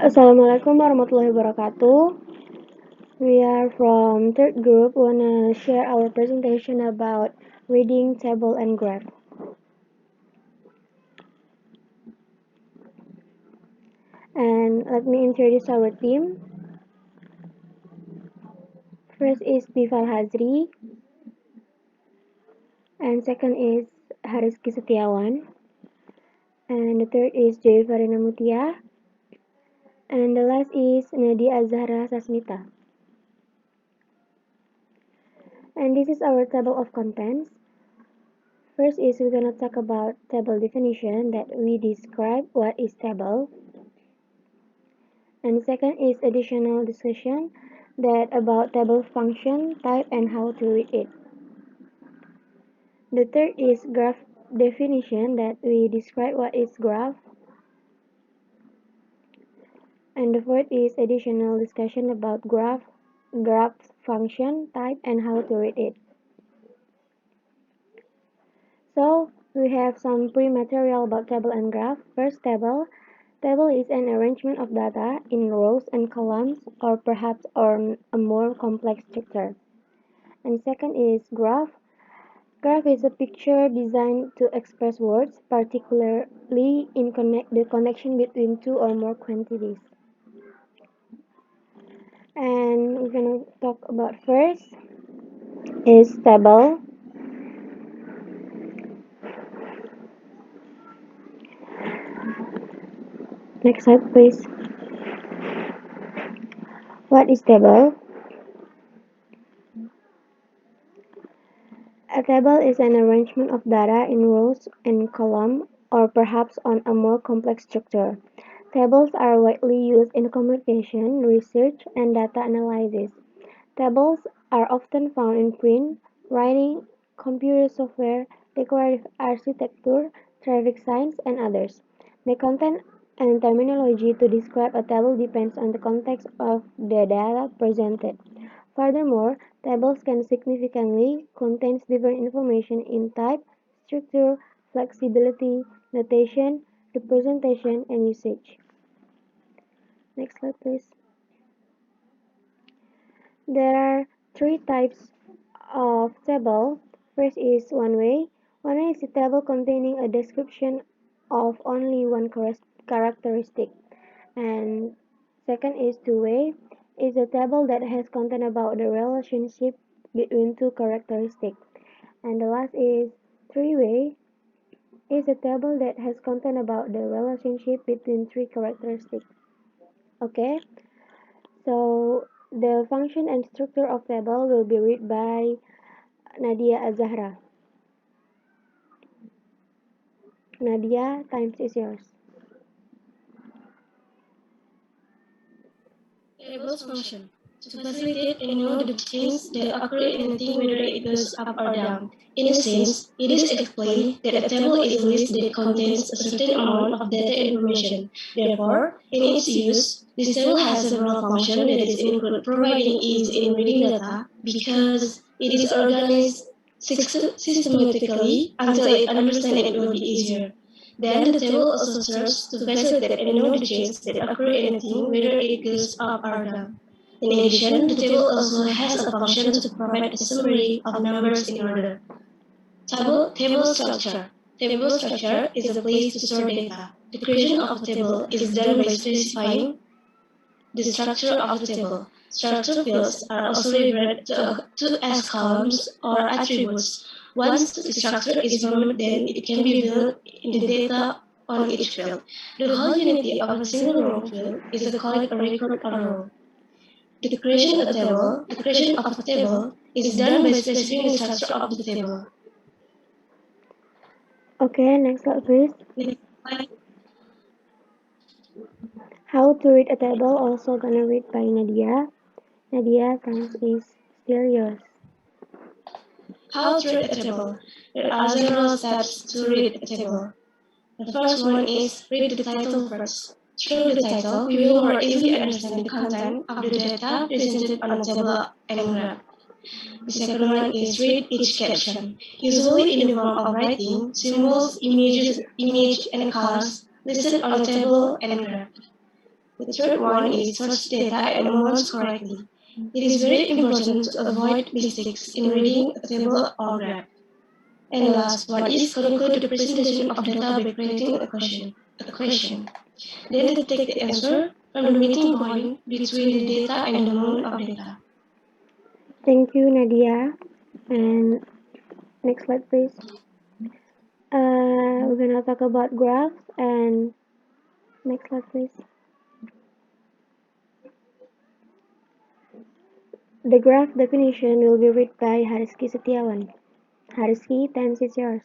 Assalamualaikum warahmatullahi wabarakatuh. We are from third group. Wanna share our presentation about reading table and graph. And let me introduce our team. First is Bifal Hazri, and second is Hariski Setiawan, and the third is Joy Farina Mutia, and the last is Nadia Azhara Sasmita. And this is our table of contents. First is we're gonna talk about table definition, that we describe what is table. And second is additional discussion that about table function, type, and how to read it. The third is graph definition, that we describe what is graph. And the fourth is additional discussion about graph function, type, and how to read it. So we have some pre-material about table and graph. First, table. Table is an arrangement of data in rows and columns, or perhaps on a more complex structure. And second is graph. Graph is a picture designed to express words, particularly in the connection between two or more quantities. And we're gonna talk about first is table. Next slide, please. What is table? A table is an arrangement of data in rows and columns, or perhaps on a more complex structure. Tables are widely used in communication, research, and data analysis. Tables are often found in print, writing, computer software, decorative architecture, traffic signs, and others. The content and terminology to describe a table depends on the context of the data presented. Furthermore, tables can significantly contain different information in type, structure, flexibility, notation, representation, and usage. Next slide, please. There are three types of table. First is one way. One way is a table containing a description of only one characteristic. And second is two way. Is a table that has content about the relationship between two characteristics. And the last is three way. Is a table that has content about the relationship between three characteristics. Okay, so the function and structure of table will be read by Nadia Azahra. Nadia, time is yours. Tables function to facilitate and know the things that occur in a thing, whether it goes up or down. In a sense, it is explained that a table is a list that contains a certain amount of data information. Therefore, in its use, this table has several functions that is include providing ease in reading data because it is organized systematically until it understands it will be easier. Then the table also serves to facilitate and know the changes that occur in a thing, whether it goes up or down. In addition, the table also has a function to provide a summary of numbers in order. Table structure. Table structure is a place to store data. The creation of a table is done by specifying the structure of the table. Structure fields are also referred to as columns or attributes. Once the structure is formed, then it can be built in the data on each field. The whole unity of a single row field is called a record or row. The creation of a table is done by specifying the structure of the table. Okay, next slide, please. Next slide. How to read a table, also gonna read by Nadia. Nadia, time is still yours. How to read a table? There are several steps to read a table. The first one is read the title first. Through the title, we will more easily understand the content of the data presented on a table and graph. The second one is read each caption, usually in the form of writing, symbols, images, and colors listed on a table and graph. The third one is search data and amounts correctly. It is very important to avoid mistakes in reading a table or graph. And the last one is conclude the presentation of data by creating a question. Then detect the answer from the meeting point between the data and the amount of data. Thank you, Nadia. And next slide, please. We're gonna talk about graphs and next slide, please. The graph definition will be read by Hariski Setiawan. Hariski, time is yours.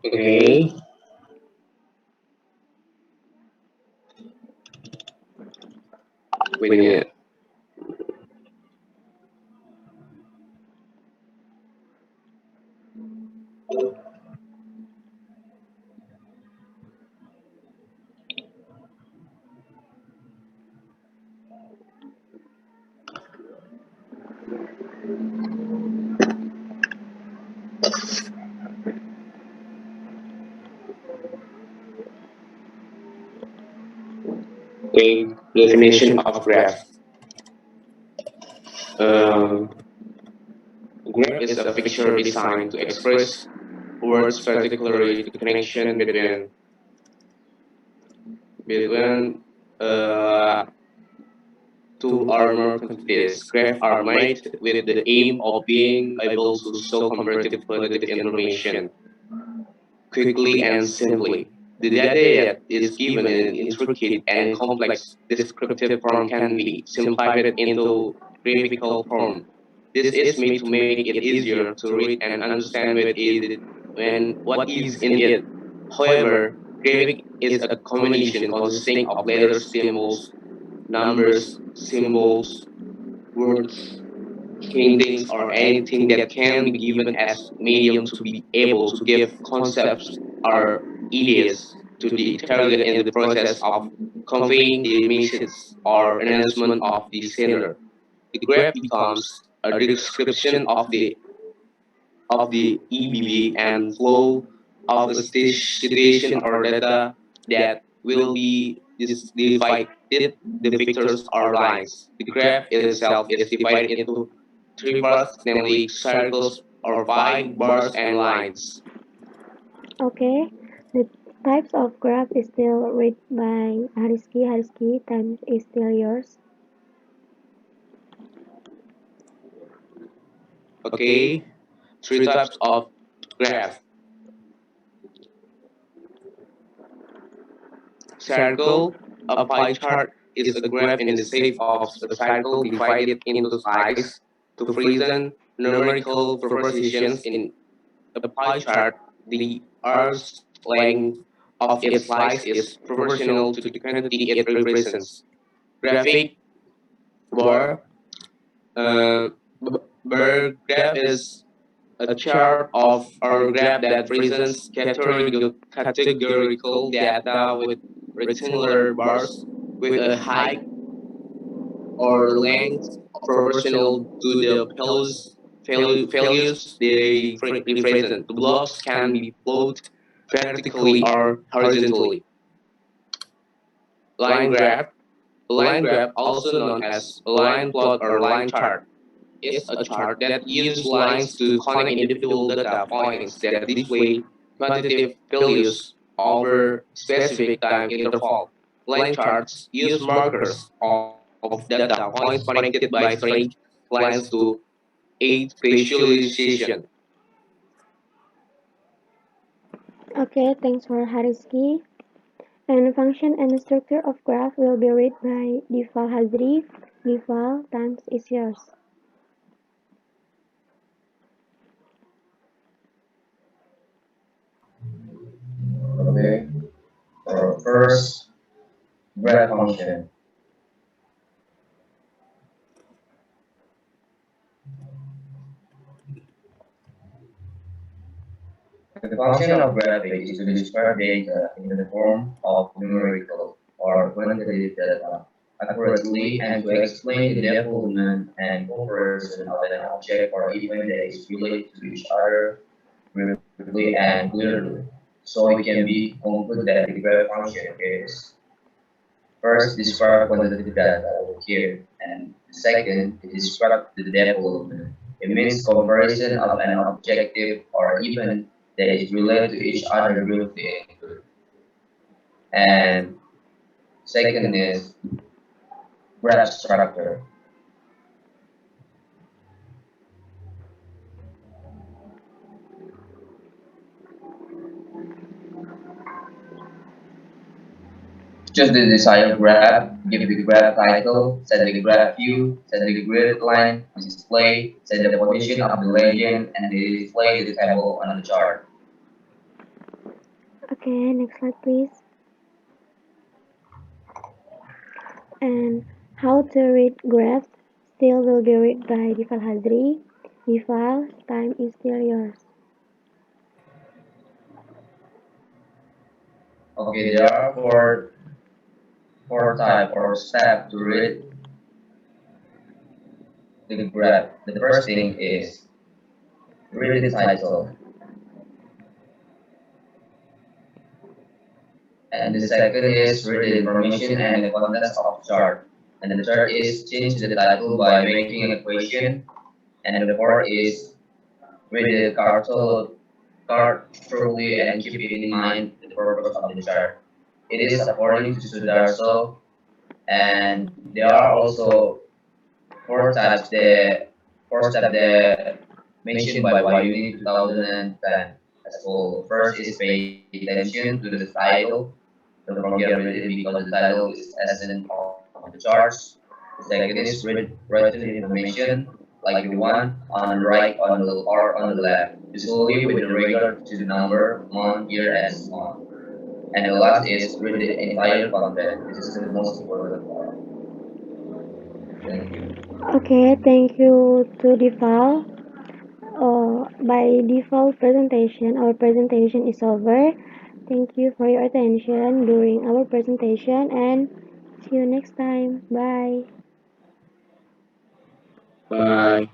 Okay, wait a minute. Okay, definition of graph. Um, graph is a picture designed to express words, particularly the connection between uh, two or more quantities. Graphs are made with the aim of being able to show comparative quantitative information quickly and simply. The data that is given in an intricate and complex descriptive form can be simplified into graphical form. This is made to make it easier to read and understand what is in it. However, graphic is a combination consisting of letters, symbols, numbers, symbols, words, paintings, or anything that can be given as medium to be able to give concepts or ideas to the target in the process of conveying the message or announcement of the sender. The graph becomes a description of the EBB and flow of a situation or data that will be divided the vectors or lines. The graph itself is divided into three parts, namely circles or pie, bars, and lines. Okay, the types of graph is still read by Hariski. Hariski, time is still yours. Okay, three types of graph. Circle, a pie chart is a graph in the shape of a circle divided into slices to present numerical propositions in a pie chart. The arc's length of its slice is proportional to the quantity it represents. Graphic bar, uh, bar graph is a chart of or graph that presents categorical data with rectangular bars with a height or length proportional to the values they represent. The blocks can be plotted vertically or horizontally. Line graph. A line graph, also known as a line plot or line chart, is a chart that uses lines to connect individual data points that display quantitative values over specific time interval. Line charts use markers of data points connected by straight lines to aid visualization. Okay, thanks for Hariski. And function and structure of graph will be read by Difal Hazri. Difal, time is yours. Okay. First, graph function. The function of graphic is to describe data in the form of numerical or quantitative data accurately and to explain the development and operation of an object or event that is related to each other briefly and clearly. So it can be conclude that the graph function is first describe quantitative data over here, and the second it describe the development. It means comparison of an objective or even that is related to each other briefly include. And second is graph structure. Choose the desired graph, give the graph title, set the graph view, set the grid line, display, set the position of the legend, and display the table on the chart. Okay, next slide please. And how to read graphs still will be read by Difal Hazri. Difal, time is still yours. Okay, there are four type or step to read the graph. The first thing is read the title, and the second is read the information and the contents of chart, and the third is change the title by making an equation, and the fourth is read the card thoroughly and keep in mind the purpose of the chart. It is according to Sudarso, and there are also four types the four step that mentioned by YUNI 2010 as well. First is pay attention to the title. Don't forget read it because the title is essence of the charts. The second is write the information like the one on the right on the or on the left, usually with the regard to the number, month, year, and so on. And the last is read the entire content. This is the most important part. Thank you. Okay, thank you to Difal. By default presentation, our presentation is over. Thank you for your attention during our presentation and see you next time. Bye. Bye.